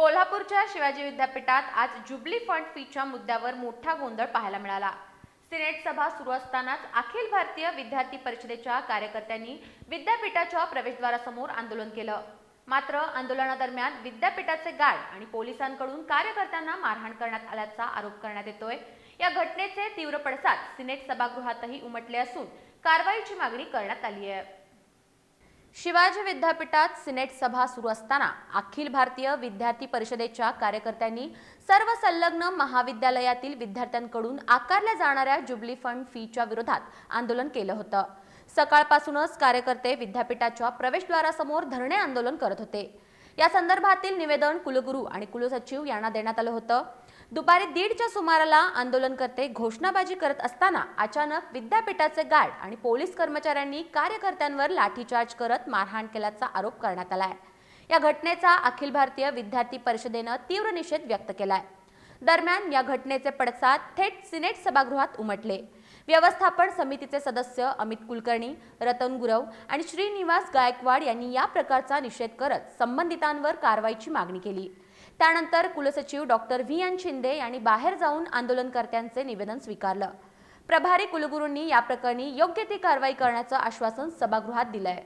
कोल्हापूरच्या शिवाजी विद्यापीठात आज जुबली फंड फीच्या मुद्द्यावर मोठा गोंधळ पाहायला मिळाला। सिनेट सभा सुरू असतानाच अखिल भारतीय विद्यार्थी परिषदेच्या कार्यकर्त्यांनी विद्यापीठाच्या प्रवेशद्वारासमोर आंदोलन केलं। मात्र आंदोलनादरम्यान विद्यापीठाचे गार्ड आणि पोलिसांकडून कार्यकर्त्यांना मारहाण करण्यात आल्याचा आरोप करण्यात येतोय। या घटनेचे तीव्र पडसाद सिनेट सभागृहातही उमटले असून कारवाईची मागणी करण्यात आली आहे। शिवाजी विद्यापीठात सिनेट सभा सुरू असताना अखिल भारतीय विद्यार्थी परिषदेच्या कार्यकर्त्यांनी सर्व संलग्न महाविद्यालयातील विद्यार्थ्यांकडून आकारल्या जाणाऱ्या जुबली फंड फीच्या विरोधात आंदोलन केलं होतं। सकाळपासूनच कार्यकर्ते विद्यापीठाच्या प्रवेशद्वारासमोर धरणे आंदोलन करत होते। या संदर्भातील निवेदन कुलगुरू आणि कुलसचिव यांना देण्यात आलं होतं। दुपारी 1:30च्या सुमाराला आंदोलनकर्ते घोषणाबाजी करत असताना अचानक विद्यापीठाचे गार्ड आणि पोलीस कर्मचाऱ्यांनी कार्यकर्त्यांवर लाठीचार्ज करत मारहाण केल्याचा आरोप करण्यात आलाय। या घटनेचा अखिल भारतीय विद्यार्थी परिषदेनं तीव्र निषेध व्यक्त केलाय। दरम्यान या घटनेचे पडसाद थेट सिनेट सभागृहात उमटले। व्यवस्थापन समितीचे सदस्य अमित कुलकर्णी, रतन गुरव आणि श्रीनिवास गायकवाड यांनी या प्रकारचा निषेध करत संबंधितांवर कारवाईची मागणी केली। त्यानंतर कुलसचिव डॉक्टर व्ही.एन. शिंदे यांनी बाहेर जाऊन आंदोलनकर्त्यांचे निवेदन स्वीकारलं। प्रभारी कुलगुरूंनी या प्रकरणी योग्य ती कारवाई करण्याचं आश्वासन सभागृहात दिलंय।